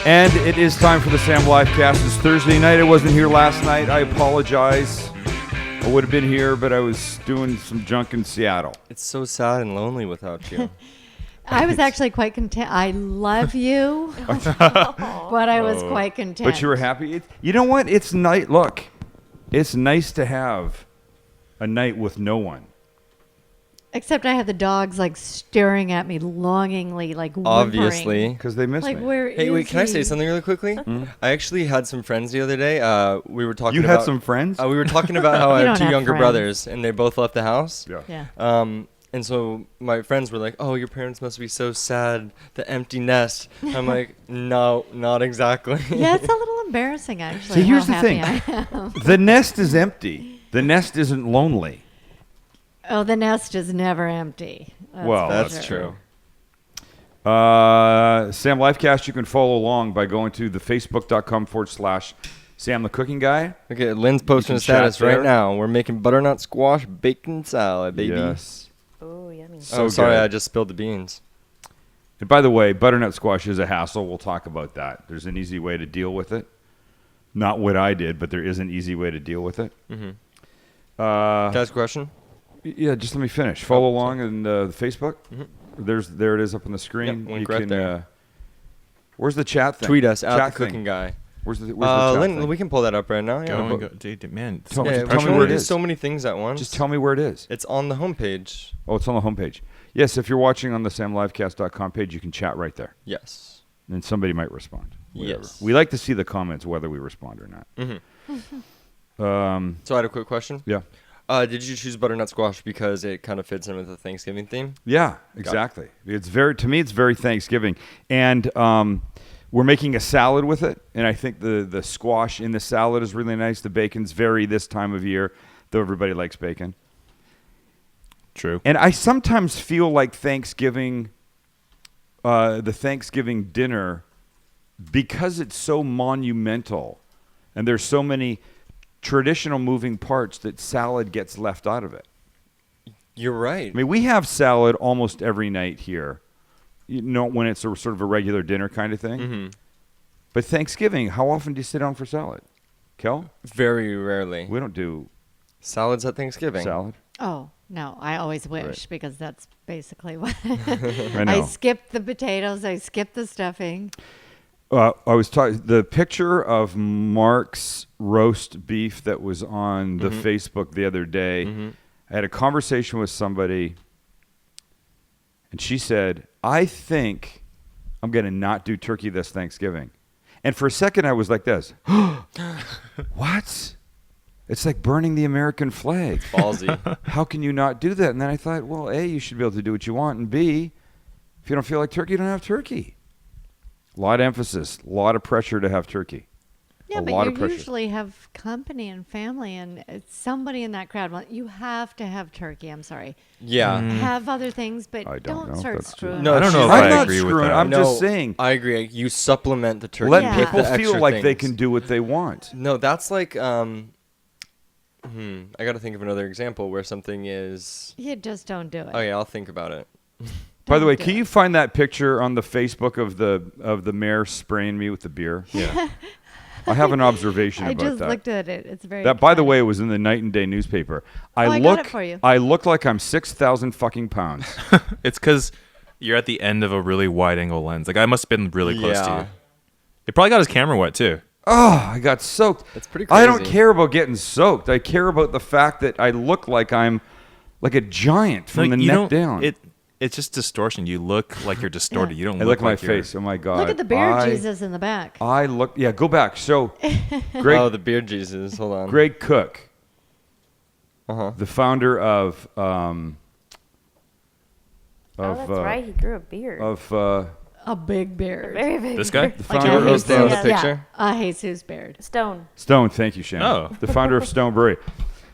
And it is time for the Sam Livecast. It's Thursday night. I wasn't here last night. I apologize. I would have been here, but I was doing some junk in Seattle. It's so sad and lonely without you. I was actually quite content. I love you, but I was quite content. But you were happy? You know what? It's night. Look, it's nice to have a night with no one. Except I had the dogs like staring at me longingly, like Obviously. Because they miss like me. where Hey, is wait, can I he? say something really quickly? I actually had some friends the other day. We were talking You about... had some friends? We were talking about how I You have don't two have younger friends. brothers, and they both left the house. Yeah. Yeah. And so my friends were like, "Oh, your parents must be so sad, the empty nest." I'm like, "No, not exactly." Yeah, it's a little embarrassing actually. See, here's how the happy thing. I am. The nest is empty. The nest isn't lonely. Oh, the nest is never empty. Well, for That's sure. true. Sam Livecast, you can follow along by going to the facebook.com/Sam the Cooking Guy. Okay, Lynn's posting can a status chat there. right now. We're making butternut squash bacon salad, baby. Yes. Oh, yummy. So Oh, sorry, good. I just spilled the beans. And by the way, butternut squash is a hassle. We'll talk about that. There's an easy way to deal with it. Not what I did, but there is an easy way to deal with it. Can I ask a question? Yeah, just let me finish. Follow along in the Facebook. There it is up on the screen. Yep, link right there. Where's the chat thing? Tweet us at Chat the thing. cooking guy. Where's the chat Lynn, thing? we can pull that up right now. Yeah, Man, Tell so me- much yeah, tell we me can where it do is. so many things at once. Just tell me where it is. It's on the homepage. Oh, it's on the homepage. Yes, if you're watching on the samlivecast.com page, you can chat right there. Yes. And somebody might respond. Whatever. Yes. We like to see the comments, whether we respond or not. So I had a quick question. Yeah. Did you choose butternut squash because it kind of fits in with the Thanksgiving theme? Yeah, exactly. It's very Thanksgiving. And we're making a salad with it. And I think the squash in the salad is really nice. The bacon's very this time of year, though everybody likes bacon. true. And I sometimes feel like Thanksgiving, the Thanksgiving dinner, because it's so monumental and there's so many traditional moving parts that salad gets left out of it. You're right. I mean, we have salad almost every night here, you know, when it's a sort of a regular dinner kind of thing. But Thanksgiving, how often do you sit down for salad? Kel? Very rarely. We don't do Salads at Thanksgiving. salad. Oh, no, I always wish Right. because that's basically what I know. I skip the potatoes, I skip the stuffing. I was talking the picture of Mark's roast beef that was on the Facebook the other day. I had a conversation with somebody, and she said, "I think I'm going to not do turkey this Thanksgiving." And for a second, I was like this. What? It's like burning the American flag. Ballsy. How can you not do that? And then I thought, well, A, you should be able to do what you want, and B, if you don't feel like turkey, you don't have turkey. A lot of emphasis, a lot of pressure to have turkey. Yeah, A but lot you of pressure. usually have company and family, and it's somebody in that crowd. You have to have turkey. I'm sorry. Yeah. Have other things, but I don't know if start that's true. screwing. No, I don't know she's if right. I'm I not agree with screwing. that. I'm No, just saying. I agree. You supplement the turkey. Let Yeah. pick people the feel extra like they things. can do what they want. No, that's like I got to think of another example where something is. You just don't do it. Oh yeah, I'll think about it. By the way, do can it. you find that picture on the Facebook of the mayor spraying me with the beer? Yeah. I have an observation I about just that. looked at it. It's very. That, by the funny. way, was in the Night and Day newspaper. I got it for you. I look like I'm 6,000 fucking pounds. It's because you're at the end of a really wide angle lens. The guy must have been really close to Yeah. you. He probably got his camera wet too. Oh, I got soaked. That's pretty I don't crazy. care about getting soaked. I care about the fact that I look like I'm like a giant from the you neck don't- down. It's just distortion. You look like you're distorted. You don't I look look at my like you're- face. Oh my God. Look at the beard Jesus in the back. I look. Yeah, go back. So, Greg, Oh, the beard Jesus. Hold on. Greg Cook, Uh-huh. the founder of Oh, that's right. He grew a beard. A big beard. Very big. This guy? beard. The Do you founder want me to of stay on the Yeah. picture? Jesus beard. Stone. Stone. Thank you, Shannon. Oh. The founder of Stone Brewery.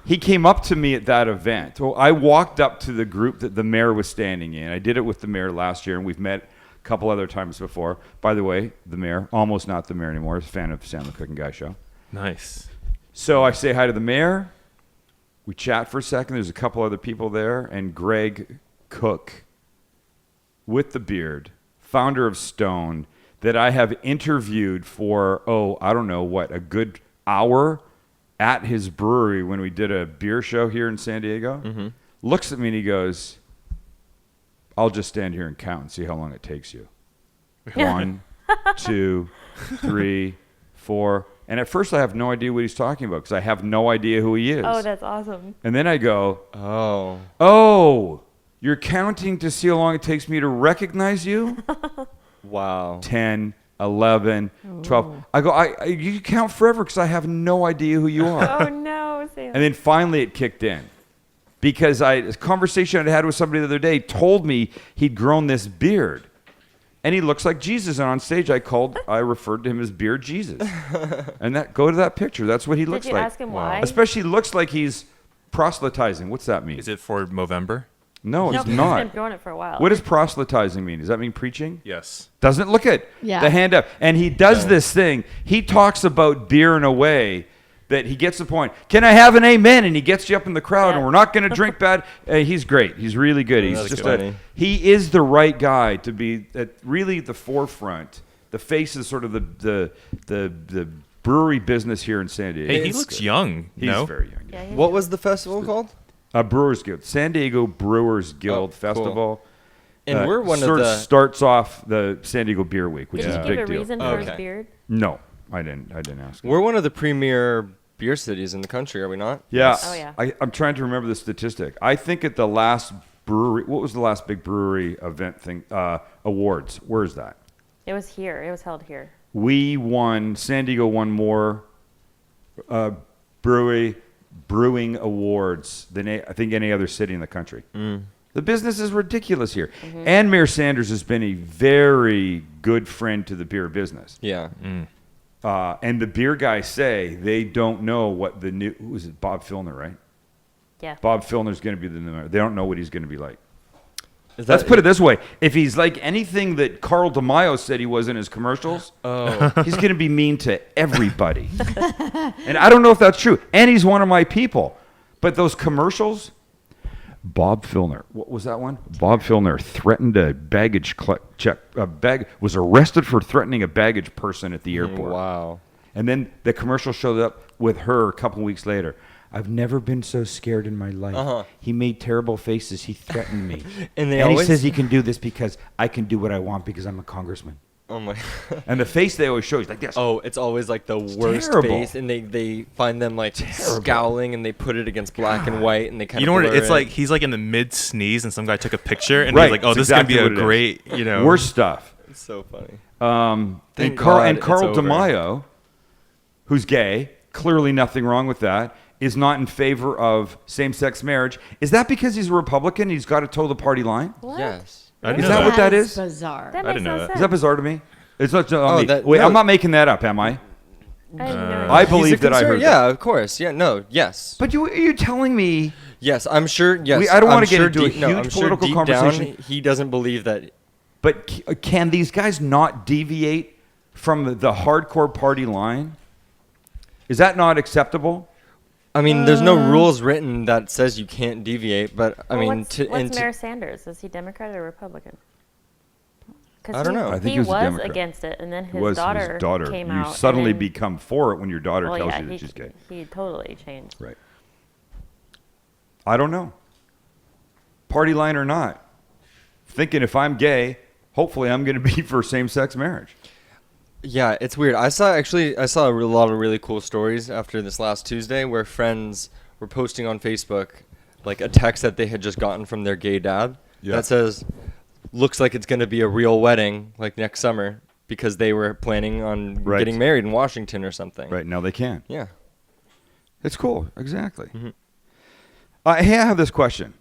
He came up to me at that event. Well, I walked up to the group that the mayor was standing in. I did it with the mayor last year, and we've met a couple other times before. By the way, the mayor, almost not the mayor anymore, is a fan of Sam the Cooking Guy show. Nice. So I say hi to the mayor. We chat for a second. There's a couple other people there, and Greg Cook, with the beard, founder of Stone, that I have interviewed for, I don't know what, a good hour at his brewery when we did a beer show here in San Diego, looks at me and he goes, I'll just stand here and count and see how long it takes you. 1, 2, 3, 4. And at first I have no idea what he's talking about because I have no idea who he is. Oh, that's awesome. And then I go, Oh. you're counting to see how long it takes me to recognize you? Wow. 10, 11, 12. I go, you count forever because I have no idea who you are. Oh, no, Sam. And then finally it kicked in because a conversation I'd had with somebody the other day told me he'd grown this beard. And he looks like Jesus. And on stage, I referred to him as Beard Jesus. And go to that picture. That's what he looks Did you like. ask him why? Especially looks like he's proselytizing. What's that mean? Is it for Movember? No, No, it's he's not. been growing it for a while. What does proselytizing mean? Does that mean preaching? Yes. Doesn't look at Yeah. the hand up. And he does this thing. He talks about beer in a way that he gets the point. Can I have an amen? And he gets you up in the crowd, and we're not going to drink bad. He's great. He's really good. He's That's just funny. he is the right guy to be at really the forefront. The face is sort of the brewery business here in San Diego. Hey, he It's looks good. young. He's no? very young. Yeah, What was the festival called? Brewers Guild, San Diego Brewers Guild cool. Festival. And we're one of sort the. starts off the San Diego Beer Week, which Did is you a give big a deal. reason for his Okay. beard? No, I didn't ask. We're one of the premier beer cities in the country, are we not? Yeah. Oh, yeah. I'm trying to remember the statistic. I think at the last brewery, what was the last big brewery event thing? Awards. Where is that? It was here. It was held here. San Diego won more brewing awards than I think any other city in the country. The business is ridiculous here. And Mayor Sanders has been a very good friend to the beer business. Yeah. And the beer guys say they don't know what the new, who is it, Bob Filner, right? Yeah. Bob Filner's going to be the new, they don't know what he's going to be like. Is Let's that- put it this way. If he's like anything that Carl DeMaio said he was in his commercials, he's going to be mean to everybody. And I don't know if that's true. And he's one of my people. But those commercials, Bob Filner, what was that one? Bob Filner threatened a baggage check, was arrested for threatening a baggage person at the airport. Wow. And then the commercial showed up with her a couple weeks later. I've never been so scared in my life. He made terrible faces. He threatened me. And he always says he can do this because I can do what I want because I'm a congressman. Oh my. And the face they always show is like this. Oh, it's always like the worst terrible. face, and they find them like scowling, and they put it against black and white, and they kind You of. know what? blur It's it. like he's like in the mid sneeze, and some guy took a picture, and Right, he's like, "Oh, that's this is exactly gonna be a what it is. great, you know." Worse stuff. It's so funny. And Thank Carl God it's over. DeMaio, who's gay, clearly nothing wrong with that, is not in favor of same-sex marriage. Is that because he's a Republican? He's got to toe the party line? What? Yes. I didn't Is know that what that is? Bizarre. That I makes didn't no know that. sense. Is that bizarre to me? It's not on Oh, me. that- Wait, no. I'm not making that up, am I? I didn't know I that. believe He's a that I conser- heard Yeah, that. of course. Yeah, no, yes. But you're telling me... Yes, I'm sure. Yes, I don't wanna I'm get sure into a deep- no, huge I'm sure political deep conversation. Down, he doesn't believe that. But can these guys not deviate from the hardcore party line? Is that not acceptable? I mean, there's no rules written that says you can't deviate, but I Well, mean, what's Mayor Sanders? Is he Democrat or Republican? 'Cause I don't know. I think he he was a was Democrat. against it, and then It his was daughter, his daughter. came You out. suddenly and then, become for it when your daughter well, tells yeah, you that she's gay. he totally changed. Right. I don't know. Party line or not. Thinking if I'm gay, hopefully I'm going to be for same-sex marriage. Yeah, it's weird. I saw a lot of really cool stories after this last Tuesday where friends were posting on Facebook like a text that they had just gotten from their gay dad that says, "Looks like it's going to be a real wedding like next summer," because they were planning on Right. getting married in Washington or something. Right, now they can. Yeah. It's cool. Exactly. Hey, I have this question.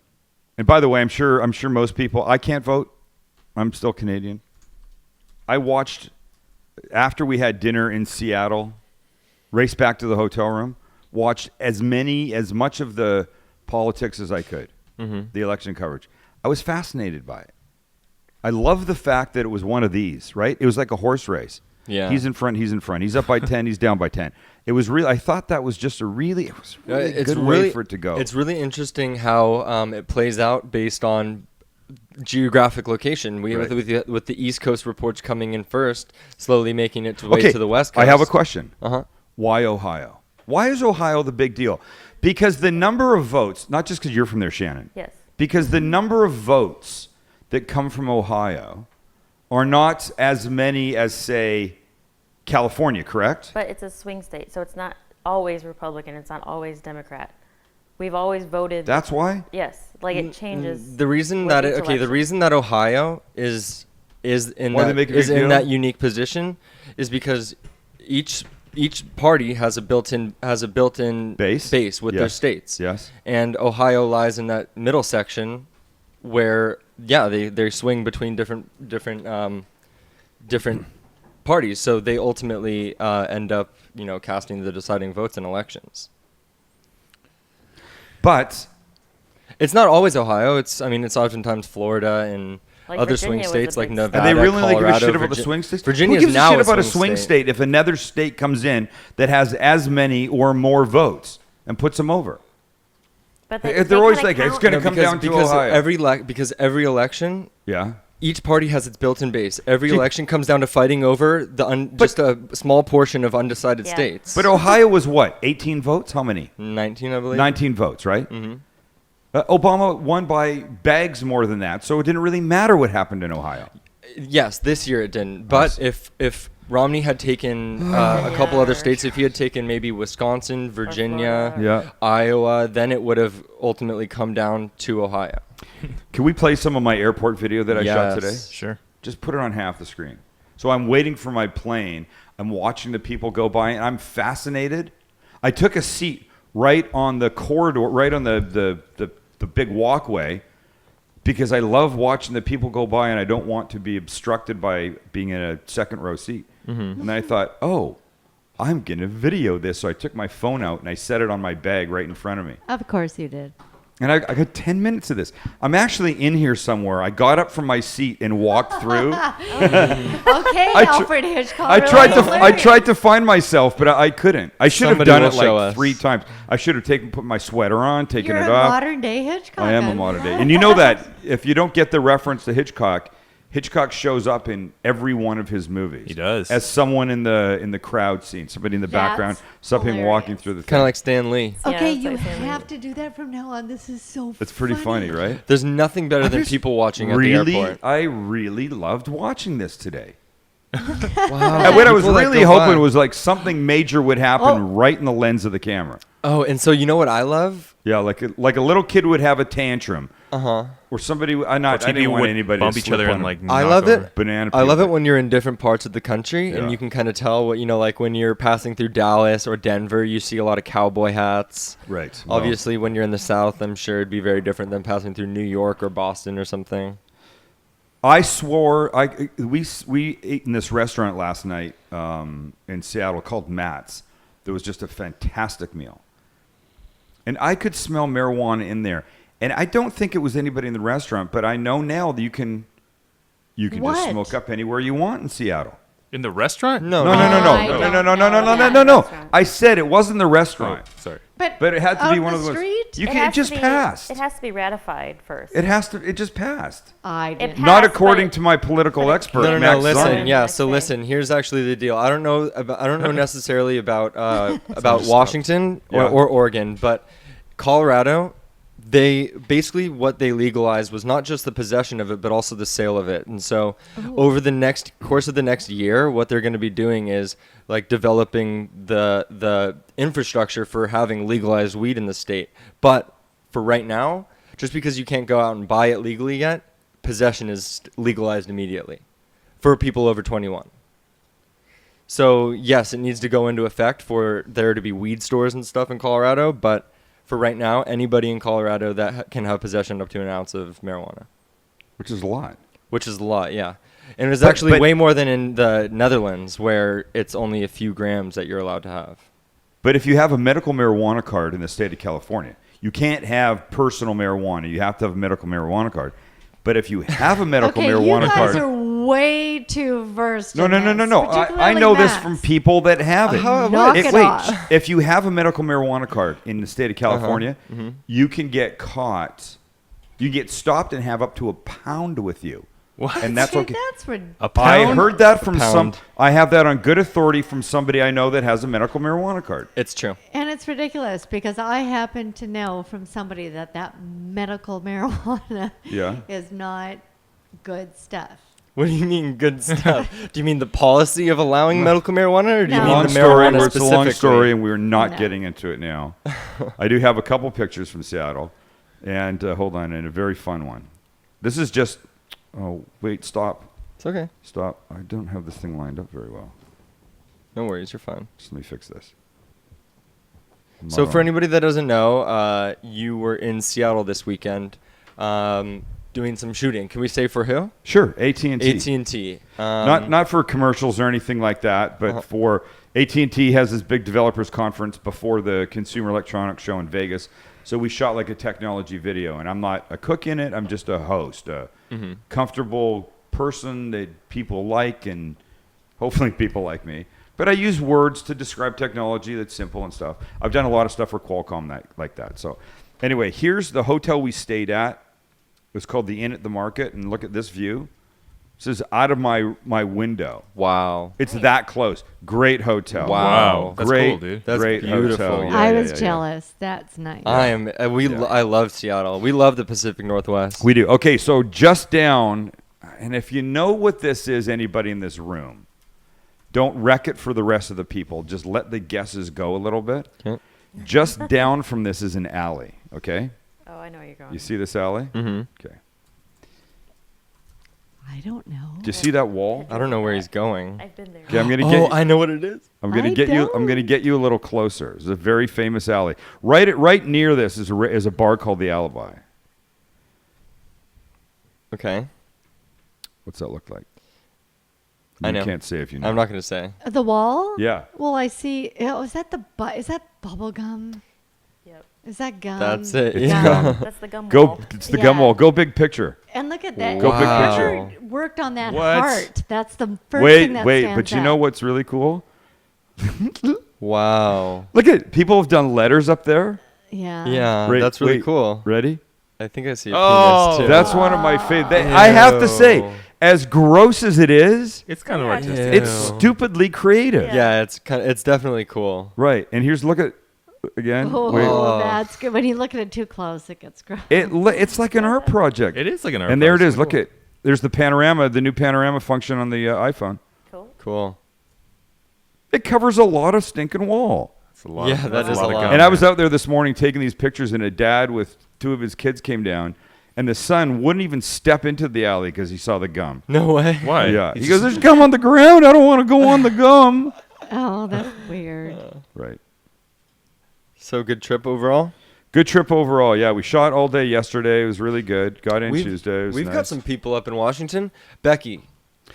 And by the way, I'm sure most people, I can't vote. I'm still Canadian. I watched, after we had dinner in Seattle, raced back to the hotel room, watched as much of the politics as I could, the election coverage. I was fascinated by it. I love the fact that it was one of these, right? It was like a horse race. Yeah. He's in front, he's in front. He's up by 10, he's down by 10. It was really, I thought that was just a really It's good way for it to go. It's really interesting how it plays out based on geographic location. Right. With the East Coast reports coming in first, slowly making its way to the West Coast. I have a question. Uh-huh. Why Ohio? Why is Ohio the big deal? Because the number of votes, not just because you're from there, Shannon. Yes. Because the number of votes that come from Ohio are not as many as, say, California, correct? But it's a swing state, so it's not always Republican. It's not always Democrat. We've always voted. That's why? Yes, like it changes. The reason with that each the election. reason that Ohio is in Why they make a big deal? that unique position is because each party has a built-in base with their Yes. states. Yes. And Ohio lies in that middle section where they swing between different parties, so they ultimately end up casting the deciding votes in elections. But It's not always Ohio. It's oftentimes Florida and Like other Virginia swing was a states like big Nevada. and they really only give a Colorado, shit about the swing states? Virginia Who gives is now a shit about a swing swing state if another state comes in that has as many or more votes and puts them over? But They're always like, it's going to come down to Ohio. Because every election, Yeah. each party has its built-in base. Every election comes down to fighting over just a small portion of undecided Yeah. states. But Ohio was what? 18 votes? How many? 19, I believe. 19 votes, right? Mm-hmm. Obama won by bags more than that, so it didn't really matter what happened in Ohio. Yes, this year it didn't. But if Romney had taken a couple other states, if he had taken maybe Wisconsin, Virginia, Yeah. Iowa, then it would have ultimately come down to Ohio. Can we play some of my airport video that I shot Yes. today? Sure. Just put it on half the screen. So I'm waiting for my plane. I'm watching the people go by, and I'm fascinated. I took a seat right on the corridor, right on the big walkway, because I love watching the people go by, and I don't want to be obstructed by being in a second row seat. Mm-hmm. And I thought, I'm going to video this. So I took my phone out, and I set it on my bag right in front of me. Of course you did. And I got 10 minutes of this. I'm actually in here somewhere. I got up from my seat and walked through. Okay, I tr- Alfred Hitchcock. I tried to find myself, but I couldn't. I should have Somebody done will it show like us. 3 times. I should have put my sweater on, taken You're it a off. modern day Hitchcock. I am a modern day. And you know that if you don't get the reference to Hitchcock shows up in every one of his movies. He does. As someone in the crowd scene, somebody in the That's background, something hilarious. walking through the thing. Kind of like Stan Lee. Okay, Yeah, you it's like Stan Lee. have to do that from now on. This is so It's pretty funny, right? There's nothing better than just people watching at Really, the airport. I really loved watching this today. Wow. And what I was People that really go hoping by. was like something major would happen right in the lens of the camera. Oh, and so you know what I love? Yeah, like a little kid would have a tantrum, Uh-huh. or somebody. I But didn't want would anybody bump to each slip other on and a like. I knock love over. it. banana. I love peel. it when you're in different parts of the country Yeah. and you can kind of tell what, like when you're passing through Dallas or Denver, you see a lot of cowboy hats. Right. Well, Obviously, when you're in the South, I'm sure it'd be very different than passing through New York or Boston or something. I swore we ate in this restaurant last night in Seattle called Matt's. There was just a fantastic meal, and I could smell marijuana in there. And I don't think it was anybody in the restaurant, but I know now that you can just What? smoke up anywhere you want in Seattle. In the restaurant? No, No. Restaurant. I said it wasn't the restaurant, Sorry. but it had to out be one the of those. street? You It can. It has just to be- passed. It has to be ratified first. It just passed. I It did. ha- Not Passed, according but- to my political but it expert, can't- No, Max listen. Zion. Yeah, Next so day. listen. Here's actually the deal. I don't know necessarily about Washington Yeah. or Oregon, but Colorado. They basically what they legalized was not just the possession of it, but also the sale of it. And so, over the next course of the next year, what they're going to be doing is like developing the infrastructure for having legalized weed in the state. But for right now, just because you can't go out and buy it legally yet, possession is legalized immediately for people over 21. So yes, it needs to go into effect for there to be weed stores and stuff in Colorado, but for right now, anybody in Colorado that can have possession up to an ounce of marijuana, Which is a lot. which is a lot, yeah. And it's But- actually but- way more than in the Netherlands, where it's only a few grams that you're allowed to have. But if you have a medical marijuana card in the state of California, you can't have personal marijuana. You have to have a medical marijuana card. But if you have a medical Okay, marijuana you guys card, are way too versed. no. in this, I particularly know this Max. from people that have it. Knock it Wait, off. if you have a medical marijuana card in the state of California, you can get caught You get stopped and have up to a pound with you. What? And that's See, okay. that's ridiculous. A I pound? heard that from some. pound. I have that on good authority from somebody I know that has a medical marijuana card. It's true. And it's ridiculous because I happen to know from somebody that medical marijuana Yeah. is not good stuff. What do you mean good stuff? Do you mean the policy of allowing medical marijuana, or do you No. mean Long the story. marijuana It's a long specifically? story, and we're not No. getting into it now. I do have a couple pictures from Seattle, and hold on, and a very fun one. This is just. Oh wait, stop. It's okay. Stop. I don't have this thing lined up very well. No worries. You're fine. Just let me fix this. So for anybody that doesn't know, you were in Seattle this weekend doing some shooting. Can we say for who? Sure, AT&T. AT&T. Not for commercials or anything like that, but for AT&T has this big developers conference before the Consumer Electronics Show in Vegas. So we shot like a technology video, and I'm not a cook in it. I'm just a host, a comfortable person that people like, and hopefully people like me. But I use words to describe technology that's simple and stuff. I've done a lot of stuff for Qualcomm like that. So anyway, here's the hotel we stayed at. It was called the Inn at the Market, and look at this view. This is out of my window. Wow. It's that close. Great hotel. Wow. That's great, cool, dude. That's great beautiful. hotel. Yeah, I yeah, was yeah, yeah. jealous. That's nice. I am. I love Seattle. We love the Pacific Northwest. We do. Okay, so just down, and if you know what this is, anybody in this room, don't wreck it for the rest of the people. Just let the guesses go a little bit. Okay. Just down from this is an alley, okay? Oh, I know where you're going. You see this alley? Mm-hmm. Okay. I don't know. Do you see that wall? I don't know where he's going. I've been there. Okay, I'm gonna Oh, get. I know what it is. I'm gonna I get you. I'm gonna don't. get you a little closer. It's a very famous alley. Right near this is a bar called the Alibi. Okay. What's that look like? I know. You can't say if you know. I'm not going to say. The wall? Yeah. Well, I see. Oh, is that is that bubble gum? Yep. Is that gum? That's it. It's Yeah. gum. That's the gum Go. wall. It's the gum Yeah. wall. Go big picture. And look at that. Go big Wow. picture. Worked on that What? heart. That's the first thing that Wait. stands But you know out. what's really cool? Wow. Look at people have done letters up there. Yeah. Yeah, Wait, that's really wait. cool. Ready? I think I see a Oh, penis too. That's one of my favorite. I have to say, Ew. as gross as it is, It's kind of Yeah. artistic. it's Ew. stupidly creative. Yeah, it's definitely cool. Right. And here's look at again. Oh, Wait. Oh. that's good. When you look at it too close, it gets gross. It's like an art project. It is like an art And there it project. is. Look at there's the panorama, the new panorama function on the iPhone. Cool. Cool. It covers a lot of stinking wall. It's a lot. Yeah, that's that is a of lot. gum, And I was man. out there this morning taking these pictures, and a dad with two of his kids came down, and the son wouldn't even step into the alley because he saw the gum. No way. Why? Yeah. He's He goes, just- "There's gum on the ground. I don't want to go on the gum." Oh, that's weird. Right. So good trip overall. Good trip overall. Yeah, we shot all day yesterday. It was really good. Got in We've- Tuesday. It was We've nice. got some people up in Washington. Becky,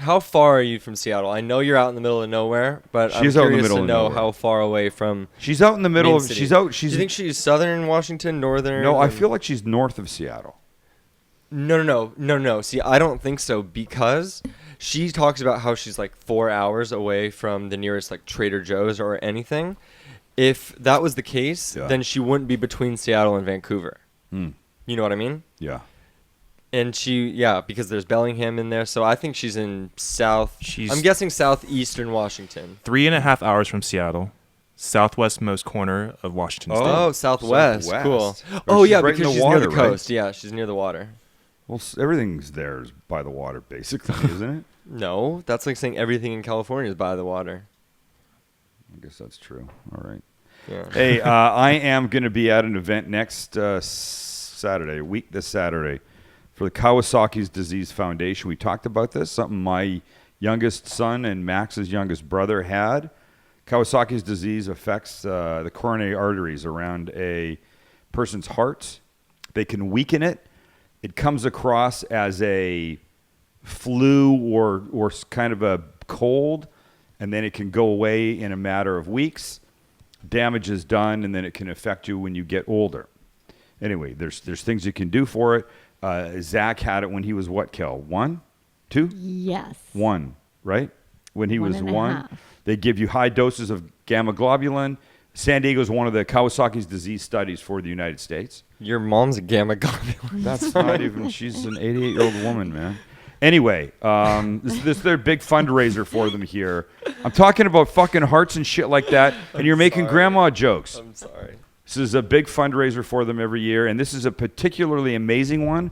how far are you from Seattle? I know you're out in the middle of nowhere, but She's I'm out in the curious middle to of know nowhere. how far away from She's out in the middle main of. city. She's out. Do She's. you think she's southern Washington, northern? No, I feel like she's north of Seattle. No. See, I don't think so because she talks about how she's like 4 hours away from the nearest like Trader Joe's or anything. If that was the case, Yeah. then she wouldn't be between Seattle and Vancouver. Hmm. You know what I mean? Yeah. And because there's Bellingham in there, so I think she's in I'm guessing southeastern Washington. 3.5 hours from Seattle, southwestmost corner of Washington State. Oh, southwest. Southwest. Cool. Or Oh, she's yeah, right in because the she's water, near the right? coast. Yeah, she's near the water. Well, everything's there is by the water, basically, isn't it? No, that's like saying everything in California is by the water. I guess that's true. All right. Yeah. Hey, I am going to be at an event next this Saturday, for the Kawasaki's Disease Foundation. We talked about this, something my youngest son and Max's youngest brother had. Kawasaki's disease affects the coronary arteries around a person's heart. They can weaken it. It comes across as a flu or kind of a cold, and then it can go away in a matter of weeks. Damage is done, and then it can affect you when you get older. Anyway, there's things you can do for it. Zach had it when he was what, Kel? 1? 2? Yes. 1, right? When he One was and a 1. half. They give you high doses of gamma globulin. San Diego is one of the Kawasaki's disease studies for the United States. Your mom's a gamma globulin. That's not even. She's an 88-year-old woman, man. Anyway, this is their big fundraiser for them here. I'm talking about fucking hearts and shit like that, and you're making grandma jokes. I'm sorry. This is a big fundraiser for them every year, and this is a particularly amazing one.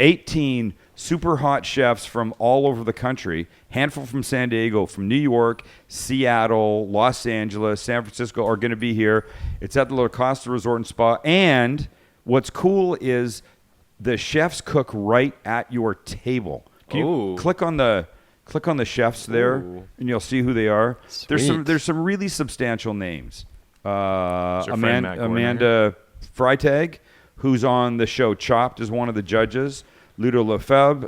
18 super hot chefs from all over the country, handful from San Diego, from New York, Seattle, Los Angeles, San Francisco are going to be here. It's at the La Costa Resort and Spa, and what's cool is the chefs cook right at your table. Can you click on the chefs there, and you'll see who they are. Sweet. There's some really substantial names. your friend Matt Gordon Amanda Freitag, who's on the show Chopped, is one of the judges. Ludo Lefebvre,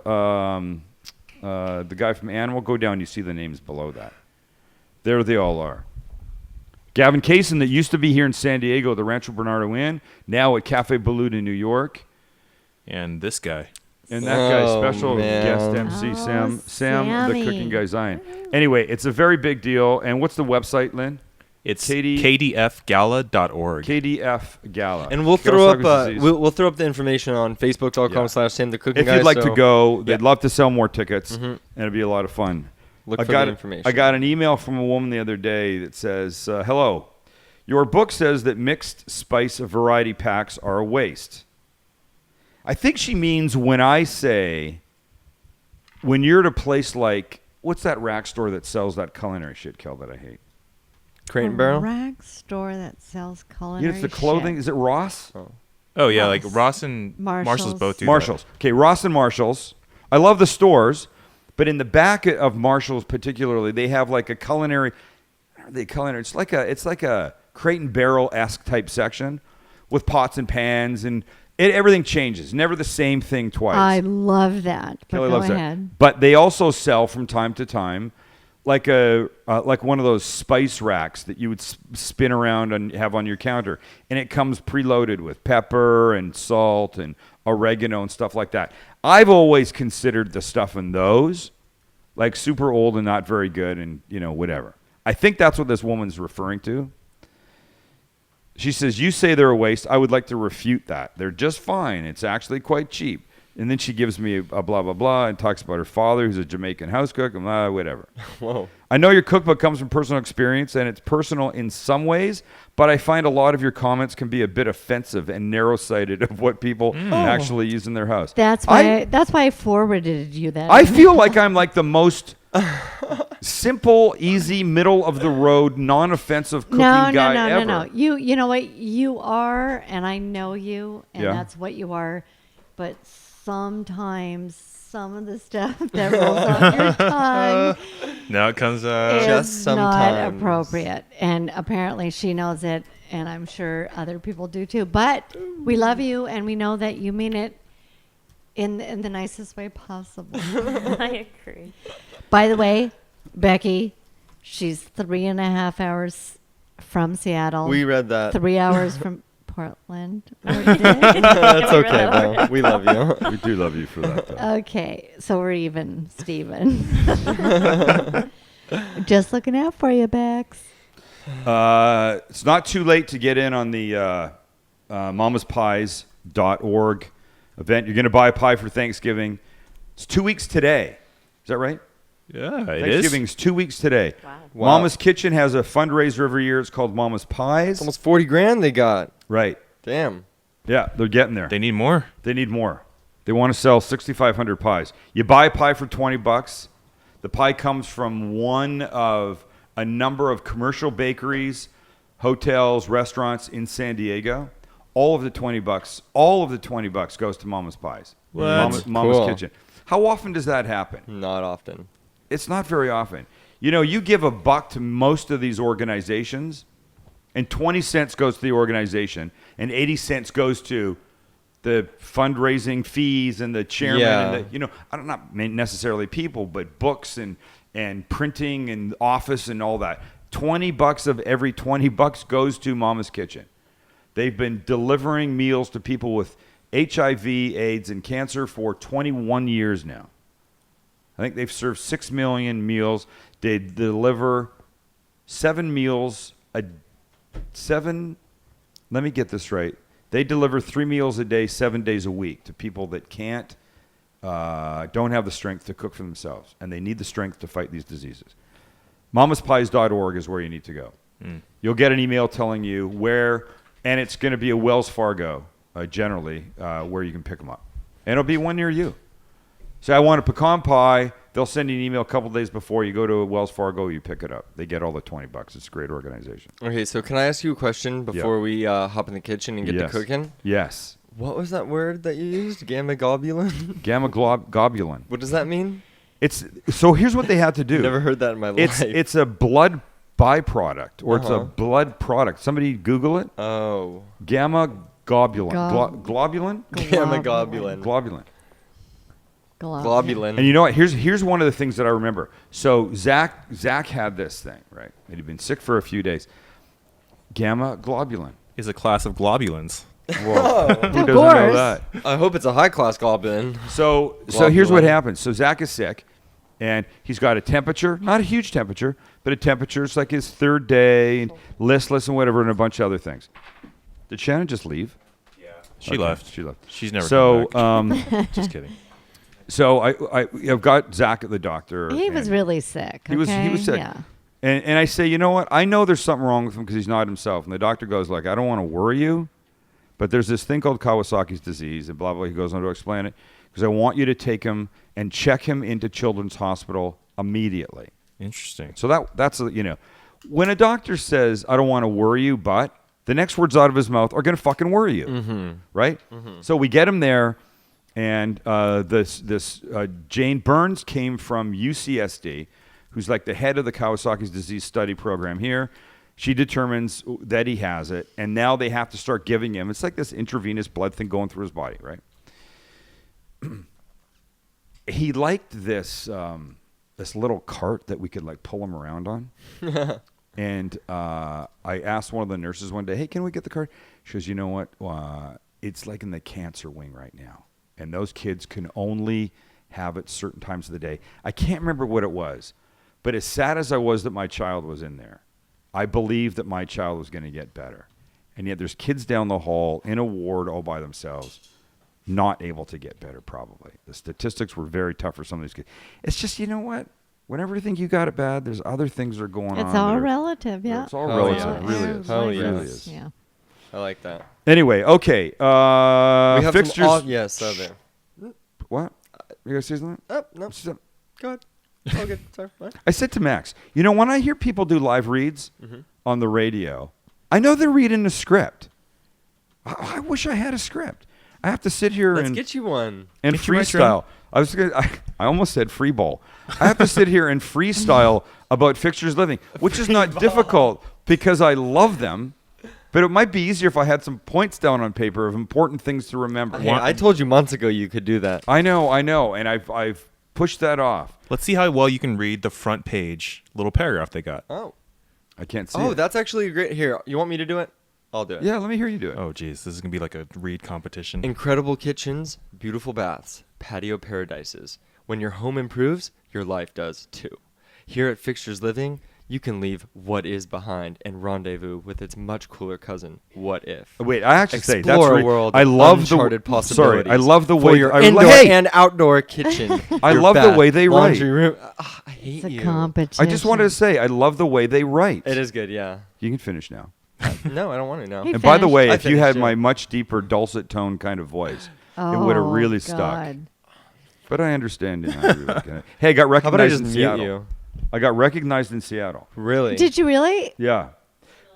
the guy from Animal. Go down, you see the names below that. There they all are. Gavin Kaysen, that used to be here in San Diego, the Rancho Bernardo Inn, now at Cafe Balut in New York. and this guy. And that guy's Oh, special man. guest MC, Oh, Sam, the Sammy. cooking guy, Zion. Anyway, it's a very big deal. And what's the website, Lynn? It's KD kdfgala.org. KDF Gala. And we'll throw up Kawasaki's disease. we'll throw up the information on Facebook.com/Sam the Cooking If Guy. you'd like to so go, they'd love to sell more tickets, Mhm. and it'd be a lot of fun. Look I for got the information. I got an email from a woman the other day that says, "Hello, your book says that mixed spice variety packs are a waste." I think she means when I say, when you're at a place like, what's that rack store that sells that culinary shit, Kel, that I hate? Crate and A Barrel. rag store that sells culinary You know, it's the clothing. shit. Is it Ross? Oh yeah, like Ross. Ross and Marshall's Marshall's. both do Marshalls. Okay, Ross and Marshalls. I love the stores, but in the back of Marshalls particularly, they have like a culinary. It's like a Crate and Barrel-esque type section with pots and pans, and everything changes. Never the same thing twice. I love that. But Kelly go loves ahead. that. But they also sell from time to time, like like one of those spice racks that you would spin around and have on your counter, and it comes preloaded with pepper and salt and oregano and stuff like that. I've always considered the stuff in those like super old and not very good, and whatever. I think that's what this woman's referring to. She says, "You say they're a waste. I would like to refute that. They're just fine. It's actually quite cheap." And then she gives me a blah, blah, blah, and talks about her father, who's a Jamaican house cook, and whatever. Whoa. I know your cookbook comes from personal experience, and it's personal in some ways, but I find a lot of your comments can be a bit offensive and narrow-sighted of what people actually use in their house. That's why I forwarded you that. I feel like I'm like the most simple, easy, middle-of-the-road, non-offensive cooking guy ever. No. You know what? You are, and I know you, and Yeah. that's what you are. But sometimes some of the stuff that rolls off your tongue Now it comes is Just not sometimes. appropriate. And apparently she knows it, and I'm sure other people do too. But we love you, and we know that you mean it in the nicest way possible. I agree. By the way, Becky, she's 3.5 hours from Seattle. We read that. 3 hours from Portland. That's okay, though. We love you. We do love you for that, though. Okay, so we're even, Steven. Just looking out for you, Bex. It's not too late to get in on the mamaspies.org event. You're going to buy a pie for Thanksgiving. It's 2 weeks today. Is that right? Yeah, it is. Thanksgiving's 2 weeks today. Wow. Wow. Mama's Kitchen has a fundraiser every year. It's called Mama's Pies. It's almost 40 grand they got. Right. Damn. Yeah, they're getting there. They need more. They need more. They want to sell 6,500 pies. You buy a pie for $20. The pie comes from one of a number of commercial bakeries, hotels, restaurants in San Diego. All of the $20 goes to Mama's Pies. What? Mama's Cool. Kitchen. How often does that happen? Not often. It's not very often. You give $1 to most of these organizations, and 20 cents goes to the organization, and 80 cents goes to the fundraising fees and the chairman Yeah. and the, I don't not necessarily people, but books and printing and office and all that. $20 of every $20 goes to Mama's Kitchen. They've been delivering meals to people with HIV, AIDS, and cancer for 21 years now. I think they've served 6 million meals. They deliver 7 meals let me get this right. They deliver 3 meals a day, 7 days a week to people that can't, don't have the strength to cook for themselves, and they need the strength to fight these diseases. Mamaspies.org is where you need to go. You'll get an email telling you where, and it's going to be a Wells Fargo, generally, where you can pick them up. And it'll be one near you. Say, I want a pecan pie. They'll send you an email a couple days before. You go to Wells Fargo, you pick it up. They get all the $20. It's a great organization. Okay, so can I ask you a question before we hop in the kitchen and get to cooking? Yes. What was that word that you used? Gamma globulin? Gamma globulin. What does that mean? So here's what they had to do. Never heard that in my life. It's a blood byproduct, or it's a blood product. Somebody Google it. Oh. Gamma globulin. Globulin? Gamma globulin. Globulin. Globulin. And you know what? Here's one of the things that I remember. So Zach had this thing, right? He'd been sick for a few days. Gamma globulin. Is a class of globulins. Whoa. Who doesn't know course. that? I hope it's a high-class globulin. So here's what happens. So Zach is sick, and he's got a temperature, not a huge temperature, but a temperature. It's like his third day, and listless and whatever, and a bunch of other things. Did Shannon just leave? Yeah. She left. She left. She's never So, come back. Just kidding. So I've got Zach at the doctor. He was really sick. He was sick. Yeah. And I say, you know what? I know there's something wrong with him because he's not himself. And the doctor goes like, I don't want to worry you, but there's this thing called Kawasaki's disease, and blah, blah. He goes on to explain it because I want you to take him and check him into Children's Hospital immediately. Interesting. So that's when a doctor says, I don't want to worry you, but the next words out of his mouth are going to fucking worry you, right? So we get him there, and this Jane Burns came from UCSD, who's like the head of the Kawasaki's disease study program here. She determines that he has it, and now they have to start giving him. It's like this intravenous blood thing going through his body, right? He liked this little cart that we could like pull him around on. And I asked one of the nurses one day, hey, can we get the cart? She goes, you know what? It's like in the cancer wing right now. And those kids can only have it certain times of the day. I can't remember what it was. But as sad as I was that my child was in there, I believed that my child was going to get better. And yet there's kids down the hall in a ward all by themselves, not able to get better probably. The statistics were very tough for some of these kids. It's just, you know what? Whenever you think you got it bad, there's other things that are going on. It's all relative, yeah. It's all Oh, relative. yeah. It really is. Oh, It yeah. really is. Yeah. I like that. Anyway, okay. We have fixtures. some yes, there. What? You guys say something? Oh, no. Go ahead. All good. Sorry. What? I said to Max, you know, when I hear people do live reads on the radio, I know they're reading a script. I wish I had a script. I have to sit here Let's and get you one. and Get you my freestyle. I almost said free ball. I have to sit here and freestyle about fixtures living, which is not difficult because I love them. But it might be easier if I had some points down on paper of important things to remember. Hey, I told you months ago you could do that. I know, and I've pushed that off. Let's see how well you can read the front page little paragraph they got. Oh. I can't see. Oh, it. that's actually great. Here, you want me to do it? I'll do it. Yeah, let me hear you do it. Oh, geez. This is going to be like a read competition. Incredible kitchens, beautiful baths, patio paradises. When your home improves, your life does too. Here at Fixtures Living, you can leave what is behind and rendezvous with its much cooler cousin, What If. Wait, I actually say that's Explore right. a world I of love uncharted the possibilities. Sorry, I love the for way your I, indoor hey, and outdoor kitchen. I your love the bath, way they write. laundry room. I hate It's a you. competition. I just wanted to say I love the way they write. It is good, yeah. You can finish now. No, I don't want to know. He And by the finished. way, I if you had finished, my yeah. much deeper dulcet tone kind of voice, Oh, it would have really stuck. God. But I understand. You know, I really can- hey, I got How about I recognized just in mute Seattle. you? I got recognized in Seattle. Really? Did you really? Yeah.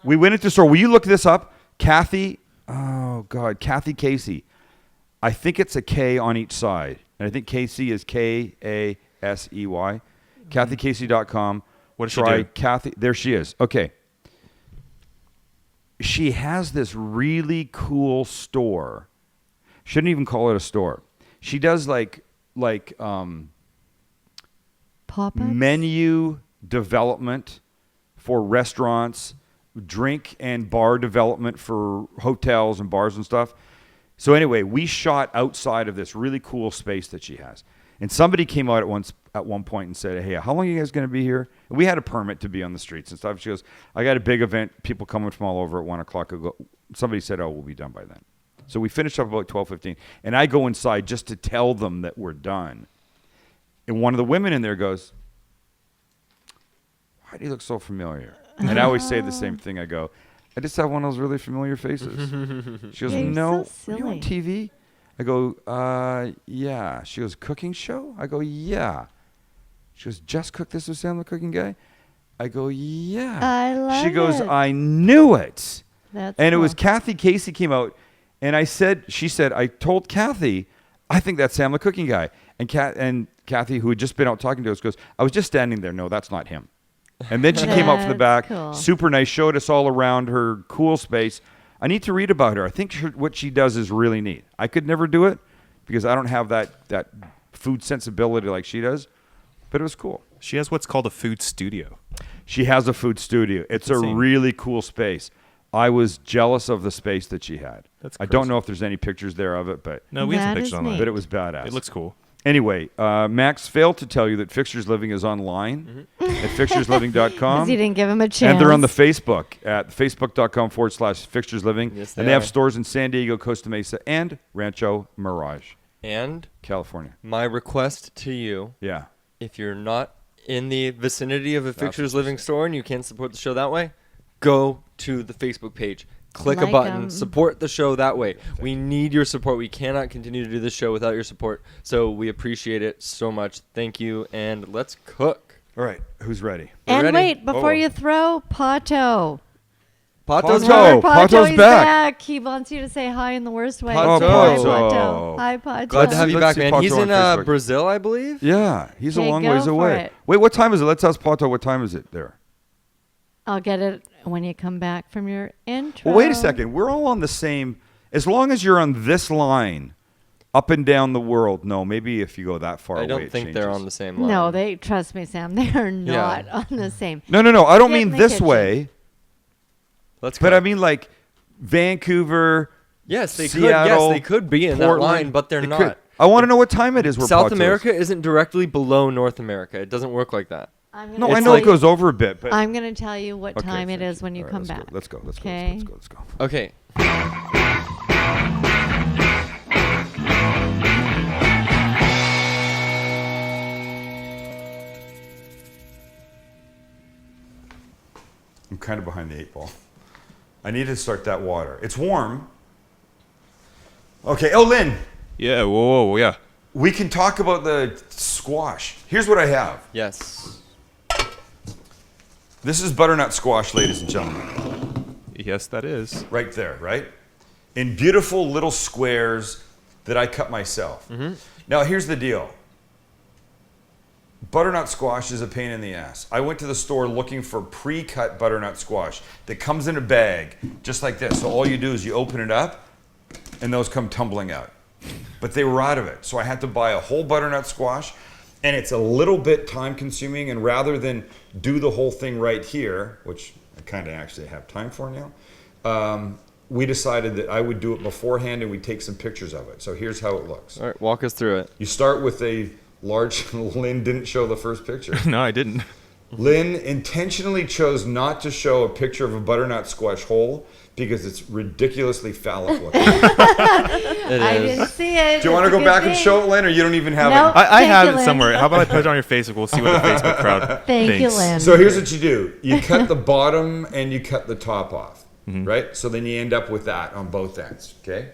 We went into the store. Will you look this up? Kathy, oh, God, Kathy Casey. I think it's a K on each side. And I think Casey is Kasey. KathyCasey.com. What does she Try do? Kathy. There she is. Okay. She has this really cool store. Shouldn't even call it a store. She does like Pop-ups? menu development for restaurants, drink and bar development for hotels and bars and stuff. So anyway, we shot outside of this really cool space that she has. And somebody came out at one point and said, hey, how long are you guys going to be here? And we had a permit to be on the streets and stuff. She goes, I got a big event, people coming from all over at 1 o'clock. Somebody said, oh, we'll be done by then. So we finished up about 12:15. And I go inside just to tell them that we're done. And one of the women in there goes, why do you look so familiar? And I always say the same thing. I go, I just have one of those really familiar faces. She goes, You're no, so are you on silly. TV? I go, yeah. She goes, cooking show? I go, yeah. She goes, just cook this with Sam the cooking guy? I go, yeah. I love She goes, it. I knew it. That's And it was cool. Kathy Casey came out, and she said, I told Kathy, I think that's Sam the cooking guy. And Kathy, who had just been out talking to us, goes, I was just standing there. No, that's not him. And then she came out from the back, That's cool. super nice, showed us all around her cool space. I need to read about her. I think what she does is really neat. I could never do it because I don't have that food sensibility like she does, but it was cool. She has what's called a food studio. She has a food studio. It's a insane. really cool space. I was jealous of the space that she had. That's I don't crazy. know if there's any pictures there of it, but No, we have some That pictures is online. neat. but it was badass. It looks cool. Anyway, Max failed to tell you that Fixtures Living is online at fixturesliving.com. Because you didn't give him a chance. And they're on the Facebook at facebook.com/Fixtures Living. Yes, and they they have are. stores in San Diego, Costa Mesa, and Rancho Mirage, And California. my request to you, Yeah. if you're not in the vicinity of a Fixtures Living store and you can't support the show that way, go to the Facebook page. Click a Like button. 'em. Support the show that way. We need your support. We cannot continue to do this show without your support. So we appreciate it so much. Thank you. And let's cook. All right. Who's ready? And ready? wait, before Oh. you throw, Pato. Pato's Pato. back. Pato's he's back. He wants you to say hi in the worst way. Pato. Say hi, Pato. Pato. Hi, Pato. Glad to have you Let's back, see man. Pato He's on in Facebook. Brazil, I believe. Yeah. He's a Okay, long go ways for away. it. Wait, what time is it? Let's ask Pato what time is it there. I'll get it when you come back from your intro. Well, wait a second. We're all on the same. As long as you're on this line, up and down the world. No, maybe if you go that far I away, don't it think they're changes. on the same line. No, trust me, Sam. They are not on the same. No. I don't Get mean in the this kitchen. way, Let's but go. I mean like Vancouver. yes, they Seattle, could. Yes, they could be in Portland. that line, but they're They not. could. I want to know what time it is. Where South Pato is. America isn't directly below North America. It doesn't work like that. I'm No, gonna I It's know like- it goes over a bit, but I'm going to tell you what Okay, time it thank is when you All come right, back. Let's go. Okay. Let's go. Okay. I'm kind of behind the 8 ball. I need to start that water. It's warm. Okay. Oh, Lynn, Yeah. Whoa. Yeah. we can talk about the squash. Here's what I have. Yes. This is butternut squash, ladies and gentlemen. Yes, that is. Right there, right? In beautiful little squares that I cut myself. Now, here's the deal. Butternut squash is a pain in the ass. I went to the store looking for pre-cut butternut squash that comes in a bag, just like this. So all you do is you open it up, and those come tumbling out. But they were out of it. So I had to buy a whole butternut squash, and it's a little bit time-consuming, and rather than do the whole thing right here, which I kind of actually have time for now, we decided that I would do it beforehand, and we'd take some pictures of it. So here's how it looks. All right, walk us through it. You start with a large, Lynn didn't show the first picture. No, I didn't. Lynn intentionally chose not to show a picture of a butternut squash whole because it's ridiculously phallic looking. It I is. didn't see it. Do you want to It's a go good back and thing. show it, Lynn, or you don't even have Nope. it? I Thank have you, it Lynn. somewhere. How about I put it on your Facebook? We'll see what the Facebook crowd Thank you, thinks. Lynn. So here's what you do. You cut the bottom and you cut the top off, right? So then you end up with that on both ends, okay?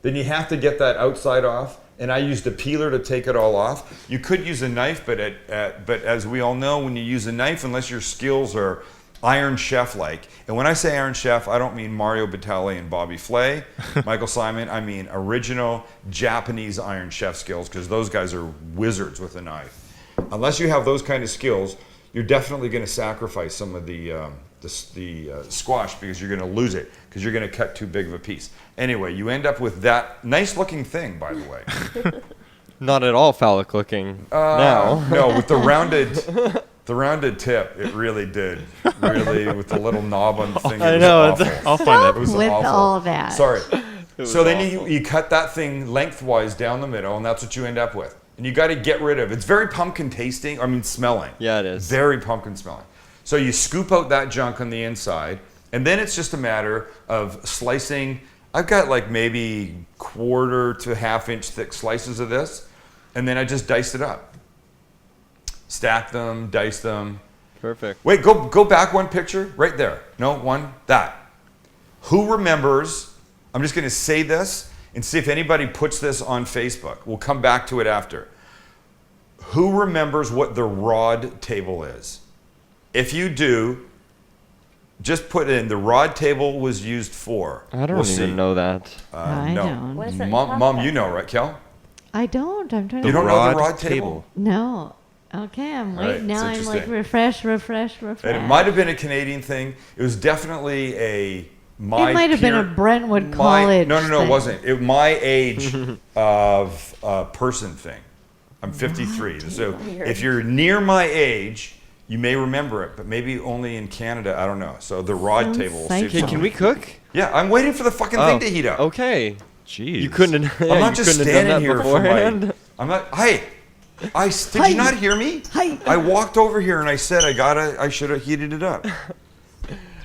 Then you have to get that outside off, and I used a peeler to take it all off. You could use a knife, but as we all know, when you use a knife, unless your skills are Iron Chef-like, and when I say Iron Chef, I don't mean Mario Batali and Bobby Flay, Michael Simon. I mean original Japanese Iron Chef skills, because those guys are wizards with a knife. Unless you have those kind of skills, you're definitely going to sacrifice some of the squash because you're going to lose it because you're going to cut too big of a piece. Anyway, you end up with that nice looking thing, by the way. Not at all phallic looking now. No, with the rounded tip, it really did. Really, with the little knob on the thing. I It was know, awful. I'll find that. It was with awful. all that. Sorry. was So then awful. you cut that thing lengthwise down the middle, and that's what you end up with. And you got to get rid of. It's very pumpkin tasting. I mean, smelling. Yeah, it is. Very pumpkin smelling. So you scoop out that junk on the inside, and then it's just a matter of slicing. I've got like maybe 1/4 to 1/2 inch thick slices of this, and then I just dice it up. Stack them, dice them. Perfect. Wait, go back one picture, right there. No, one, that. Who remembers, I'm just gonna say this and see if anybody puts this on Facebook. We'll come back to it after. Who remembers what the rod table is? If you do, just put in the rod table was used for. I don't even know that. I no. don't. What is it? Mom, you know, right, Kel? I don't. I'm trying to. You don't know the rod table? No. Okay, I'm Right, waiting. Now it's I'm like interesting. refresh. And it might have been a Canadian thing. It was definitely It might have been a Brentwood No, College. it thing. wasn't. It my age of person thing. I'm 53. So Weird. if you're near my age, you may remember it, but maybe only in Canada. I don't know. So the rod Sounds table. will psycho. see if Okay, can we cook? Yeah, I'm waiting for the fucking thing to heat up. Okay. Jeez. You couldn't. Yeah, I'm not you just couldn't have done standing that here beforehand. for my. I'm not. Hey, did Hi. you not hear me? Hi. I walked over here and I said I should have heated it up.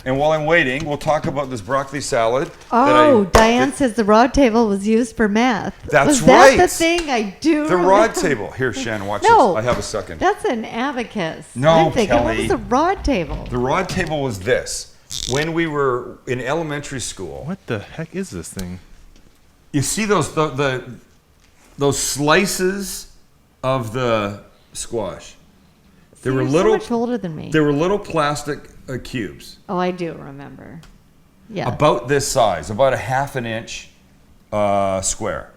And while I'm waiting, we'll talk about this broccoli salad. Oh, Diane says the rod table was used for math. That's was that the right. thing? I do. The remember. rod table. Here, Shannon, watch No. this. I have a second. That's an abacus. No, I'm thinking, what Kelly. was the rod table? The rod table was this. When we were in elementary school, What the heck is this thing? you see those slices of the squash. They See, were you're little. so much older than me. They were little plastic cubes, Oh, I do remember. Yeah. about this size, about a 1/2 inch square.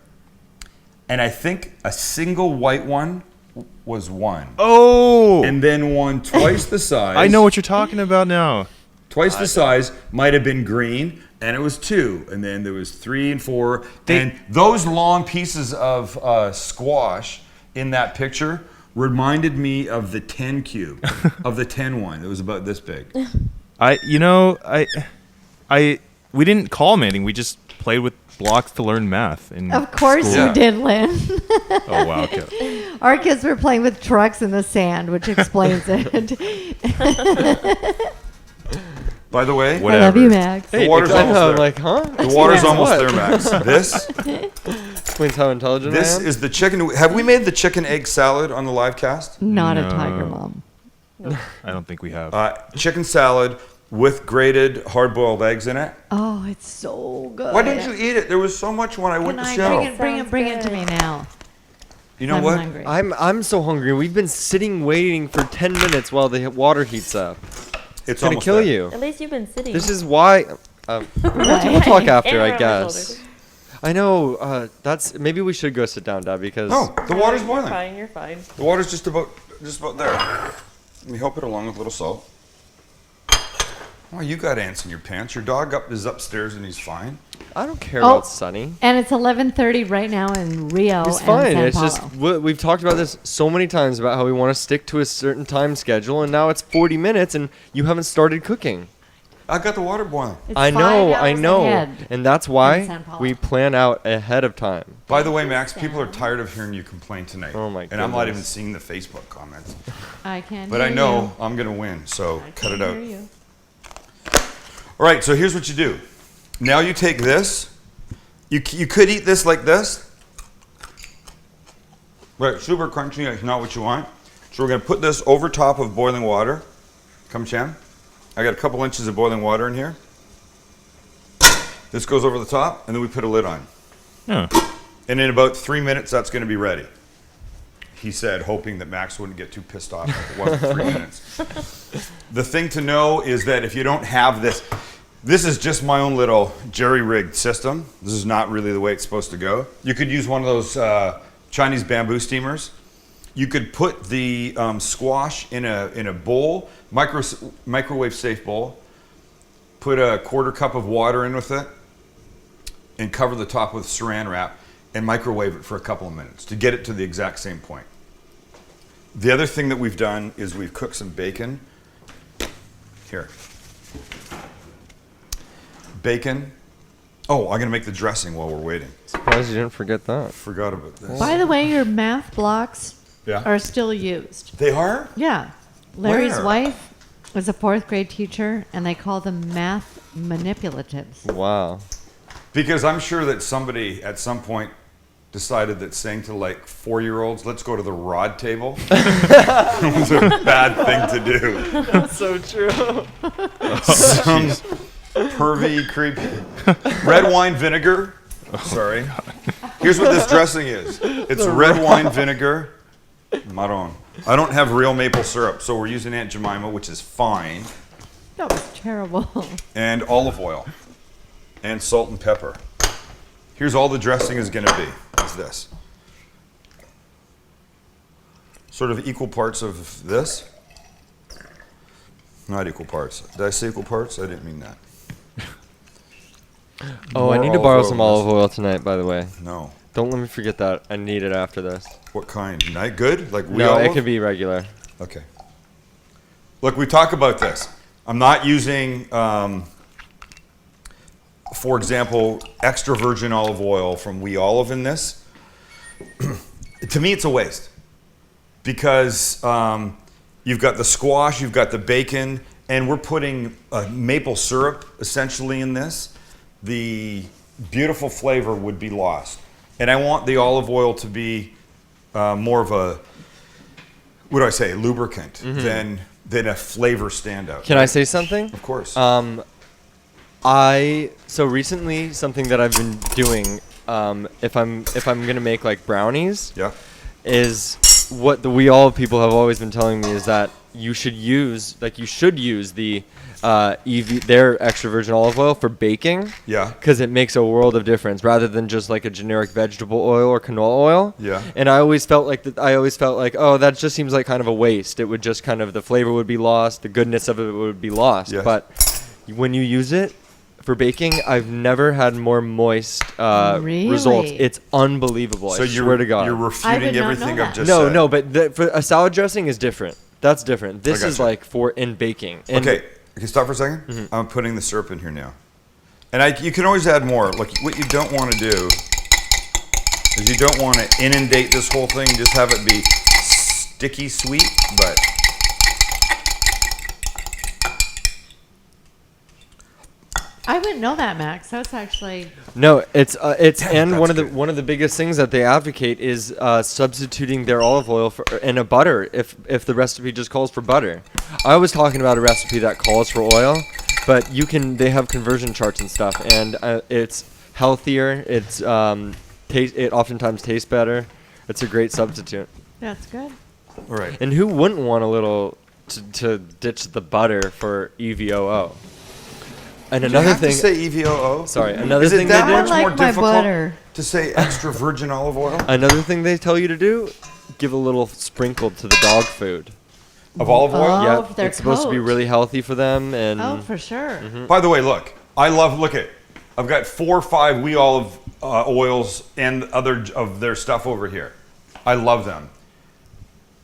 And I think a single white one was one. Oh, And then one twice the size. I know what you're talking about now. Twice the size might have been green, and it was 2. And then there was 3 and 4. And those long pieces of squash in that picture reminded me of the 10 cube, of the 10 one. It was about this big. We didn't call them anything. We just played with blocks to learn math. In Of course school. you did, Lynn. Oh wow. Okay. Our kids were playing with trucks in the sand, which explains it. By the way, Whatever. I love you, Max. The water's I almost know, there. I'm like, huh? the water's Explains almost what? there, Max. This Explains how intelligent I this am. is the chicken. Have we made the chicken egg salad on the live cast? Not a No. tiger mom. I don't think we have. Chicken salad with grated hard-boiled eggs in it. Oh, it's so good. Why didn't you eat it? There was so much when I went Can to I show. bring it to me now? You know I'm what? hungry. I'm so hungry. We've been sitting waiting for 10 minutes while the water heats up. It's It's gonna almost kill there. you. At least you've been sitting. This is why. We'll talk after, I And around my guess. shoulders. I know. That's maybe we should go sit down, Dad, because No, the water's You're boiling. fine. You're fine. The water's just about there. Let me help it along with a little salt. Oh, you got ants in your pants. Your dog is upstairs and he's fine. I don't care Oh. about Sunny. And it's 11:30 right now in Rio It's and fine. Sao It's Paulo. just we've talked about this so many times about how we want to stick to a certain time schedule, and now it's 40 minutes, and you haven't started cooking. I got the water boiling. It's I 5 know, I hours know, ahead. and that's in why Sao Paulo. we plan out ahead of time. By the way, Max, people are tired of hearing you complain tonight. Oh, my And I'm not goodness. even seeing the Facebook comments. I can But I hear know you. I'm going to win, so I cut can it out. hear you. All right, so here's what you do. Now you take this. You could eat this like this. But super crunchy is not what you want. So we're going to put this over top of boiling water. Come, Chan. I got a couple inches of boiling water in here. This goes over the top, and then we put a lid on. Yeah. And in about 3 minutes, that's going to be ready. He said, hoping that Max wouldn't get too pissed off if it wasn't 3 minutes. The thing to know is that if you don't have this, this is just my own little jerry-rigged system. This is not really the way it's supposed to go. You could use one of those Chinese bamboo steamers. You could put the squash in a bowl, microwave-safe bowl, put a 1/4 cup of water in with it, and cover the top with saran wrap, and microwave it for a couple of minutes to get it to the exact same point. The other thing that we've done is we've cooked some bacon. Here. Bacon Oh, I'm gonna make the dressing while we're waiting. Surprised you didn't forget that. Forgot about this. By the way, your math blocks Yeah. are still used. They are? Yeah. Larry's Where? wife was a 4th grade teacher, and they call them math manipulatives. Wow. Because I'm sure that somebody at some point decided that saying to like 4-year-olds, let's go to the rod table, was a bad thing to do. That's so true. Some pervy, creepy. Red wine vinegar. Sorry. Here's what this dressing is. It's red wine vinegar. Marron. I don't have real maple syrup, so we're using Aunt Jemima, which is fine. That was terrible. And olive oil. And salt and pepper. Here's all the dressing is going to be. Is this. Sort of equal parts of this. Not equal parts. Did I say equal parts? I didn't mean that. Oh, I More need to borrow olive some oil. olive oil tonight, by the way. No. Don't let me forget that. I need it after this. What kind? Night good? Like we No, olive? it could be regular. Okay. Look, we talk about this. I'm not using, for example, extra virgin olive oil from We Olive in this. To me, it's a waste because you've got the squash, you've got the bacon, and we're putting maple syrup essentially in this. The beautiful flavor would be lost. And I want the olive oil to be more of a, what do I say, lubricant than a flavor standout. Can I say something? Of course. So recently something that I've been doing, if I'm gonna make like brownies, Yeah. is what the We All people have always been telling me is that you should use the their extra virgin olive oil for baking. Yeah. Because it makes a world of difference rather than just like a generic vegetable oil or canola oil. Yeah. And I always felt like oh, that just seems like kind of a waste. It would just kind of, the flavor would be lost, the goodness of it would be lost. Yes. But when you use it for baking, I've never had more moist Really? results. It's unbelievable. So I swear to God. you're I did refuting not everything know I've that. just said. No, but for a salad dressing is different. That's different. This is gotcha. like for in baking. And Okay, stop for a second. I'm putting the syrup in here now. And you can always add more. Like what you don't want to do is you don't want to inundate this whole thing and just have it be sticky sweet, but I wouldn't know that, Max. That's actually No, it's Damn, and one that's of good. one of the biggest things that they advocate is substituting their olive oil for and a butter if the recipe just calls for butter. I was talking about a recipe that calls for oil, but they have conversion charts and stuff, and it's healthier. It oftentimes tastes better. It's a great substitute. that's good. all right. And who wouldn't want a little to ditch the butter for EVOO? And Do you another have thing. to say EVOO? Sorry, another Is it thing that they I much do. more like my difficult butter. to say extra virgin olive oil? Another thing they tell you to do: give a little sprinkle to the dog food. Of olive oil? Oh, Yeah, their it's supposed to be coat. really healthy for them. And Oh, for sure. By the way, look, I've got 4 or 5 We Olive oils and other of their stuff over here. I love them.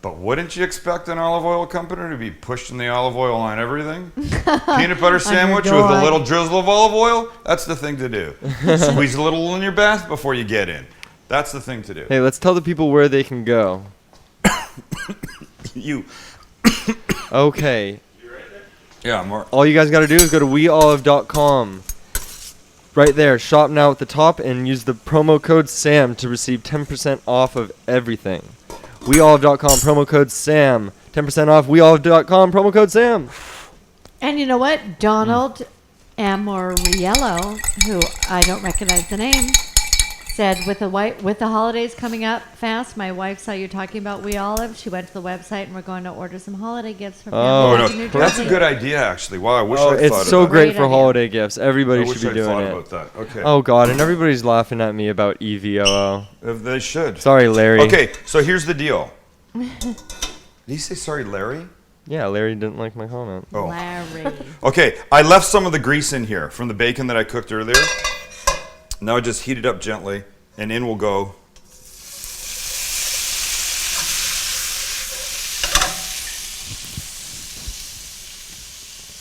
But wouldn't you expect an olive oil company to be pushing the olive oil on everything? Peanut butter sandwich with a God. little drizzle of olive oil? That's the thing to do. Squeeze a little in your bath before you get in. That's the thing to do. hey, let's tell the people where they can go. You. Okay, Yeah, more. all you guys got to do is go to weolive.com. Right there, shop now at the top and use the promo code SAM to receive 10% off of everything. Weolive.com, promo code SAM. 10% off, weolive.com, promo code SAM. And you know what? Donald Amoriello, who I don't recognize the name, said with the holidays coming up fast, my wife saw you talking about We Olive. She went to the website and we're going to order some holiday gifts for family Oh, back no, in New that's a Jersey. good idea, actually. Wow, I wish Oh, I thought it's of so that. great Great for idea. holiday gifts. Everybody I should wish be I'd doing thought it. about that. Okay. Oh God, and everybody's laughing at me about EVOO. They should. Sorry, Larry. Okay, so here's the deal. Did he say sorry, Larry? Yeah, Larry didn't like my comment. Oh. Larry. Okay, I left some of the grease in here from the bacon that I cooked earlier. Now I just heat it up gently, and in will go.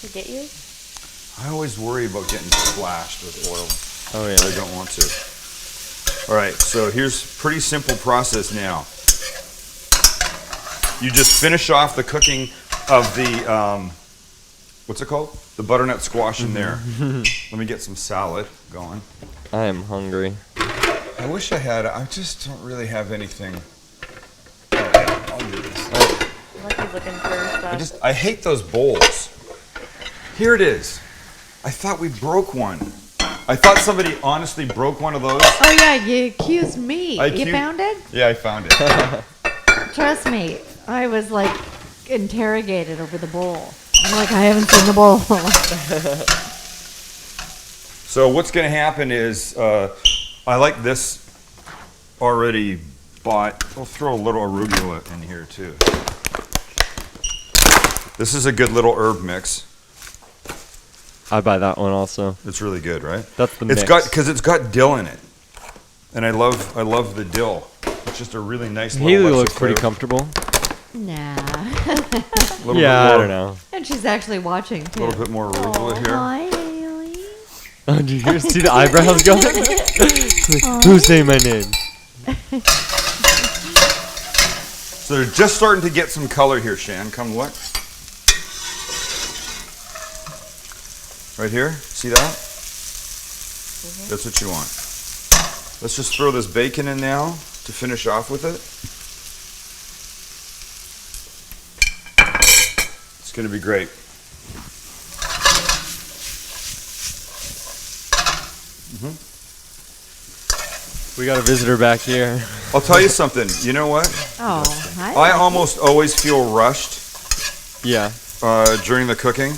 To get you? I always worry about getting splashed with oil. Oh yeah. but I don't want to. All right, so here's pretty simple process now. You just finish off the cooking of the, what's it called? The butternut squash in there. Let me get some salad going. I am hungry. I wish I just don't really have anything. Oh, yeah, I'll do this. Lucky's looking for stuff. I hate those bowls. Here it is. I thought we broke one. I thought somebody honestly broke one of those. Oh yeah, you accused me. You found it? Yeah, I found it. Trust me, I was like interrogated over the bowl. I'm like, I haven't seen the bowl. So what's going to happen is, I like this already bought. I'll throw a little arugula in here too. This is a good little herb mix. I buy that one also. It's really good, right? That's the It's mix. it's got dill in it, and I love the dill. It's just a really nice. Haley little looks extra pretty flavor. comfortable. Nah. Little bit Yeah, I more- don't know. And she's actually watching A too. little bit more arugula here. Hi, Haley. Oh, did you see the eyebrows going? Who's saying my name? So they're just starting to get some color here, Shan. Come look. Right here, see that? That's what you want. Let's just throw this bacon in now to finish off with it. It's going to be great. We got a visitor back here. I'll tell you something. You know what? Oh, hi. I almost always feel rushed Yeah. during the cooking.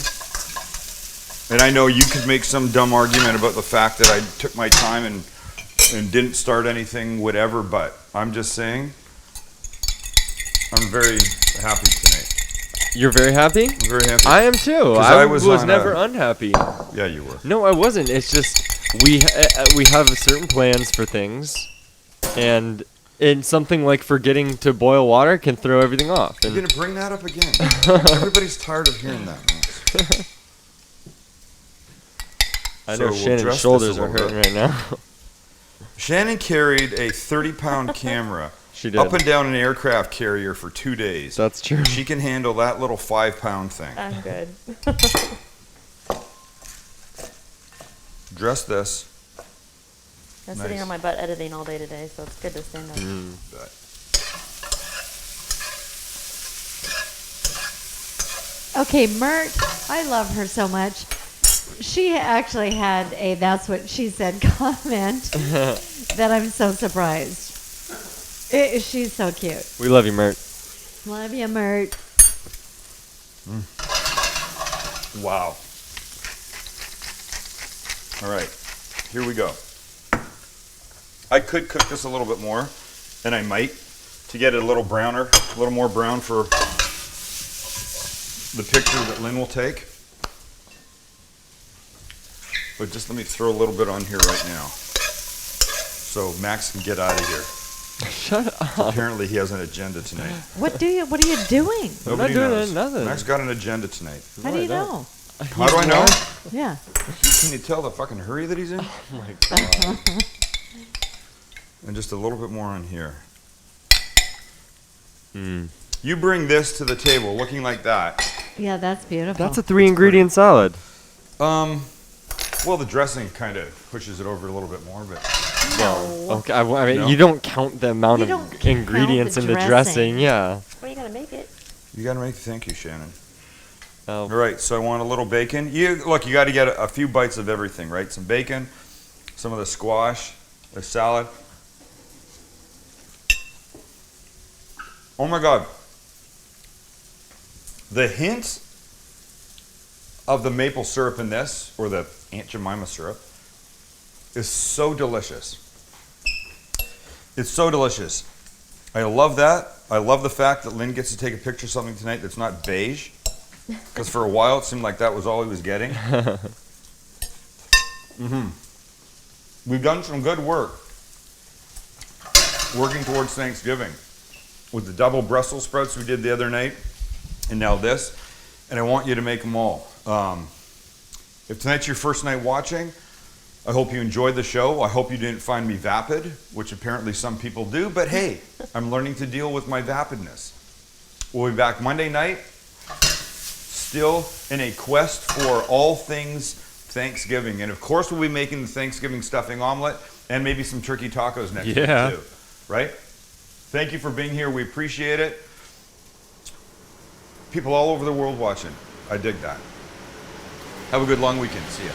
And I know you could make some dumb argument about the fact that I took my time and didn't start anything, whatever, but I'm just saying, I'm very happy tonight. You're very happy? I'm very happy. I am too. 'Cause I I was, was on never a- unhappy. Yeah, you were. No, I wasn't. It's just we have certain plans for things, and in something like forgetting to boil water can throw everything off. You're And going to bring that up again. Everybody's tired of hearing that. Max. I So know we'll Shannon's dress this shoulders a are little hurting right now. Shannon carried a 30-pound camera She did. up and down an aircraft carrier for 2 days. That's true. She can handle that little 5-pound thing. I'm good. Dress this. I'm sitting Nice. on my butt editing all day today, so it's good to stand up. Okay, Mert, I love her so much. She actually had a "that's what she said" comment that I'm so surprised. She's so cute. We love you, Mert. Love you, Mert. Wow. All right, here we go. I could cook this a little bit more, and I might, to get it a little browner, a little more brown for the picture that Lynn will take. But just let me throw a little bit on here right now, so Max can get out of here. Shut up. Apparently he has an agenda tonight. What are you doing? Nobody doing knows. nothing. Max got an agenda tonight. How do you know? How do I know? Yeah. Can you tell the fucking hurry that he's in? Oh my god. And just a little bit more on here. Mm. You bring this to the table looking like that. Yeah, that's beautiful. That's a 3-ingredient salad. Well, the dressing kind of pushes it over a little bit more, but Okay, I mean, No? you don't count the amount You of don't count ingredients the in the dressing. dressing. Yeah. Well, you gotta make it. you got to make. Thank you, Shannon. Oh. All right, so I want a little bacon. You got to get a few bites of everything, right? Some bacon, some of the squash, the salad. Oh my God. The hint of the maple syrup in this, or the Aunt Jemima syrup, is so delicious. It's so delicious. I love that. I love the fact that Lynn gets to take a picture of something tonight that's not beige. Because for a while it seemed like that was all he was getting. We've done some good work working towards Thanksgiving with the double Brussels sprouts we did the other night, and now this. And I want you to make them all. If tonight's your first night watching, I hope you enjoyed the show. I hope you didn't find me vapid, which apparently some people do. But hey, I'm learning to deal with my vapidness. We'll be back Monday night, still in a quest for all things Thanksgiving. And of course, we'll be making the Thanksgiving stuffing omelet and maybe some turkey tacos next week too. Right? Thank you for being here. We appreciate it. People all over the world watching. I dig that. Have a good long weekend. See ya.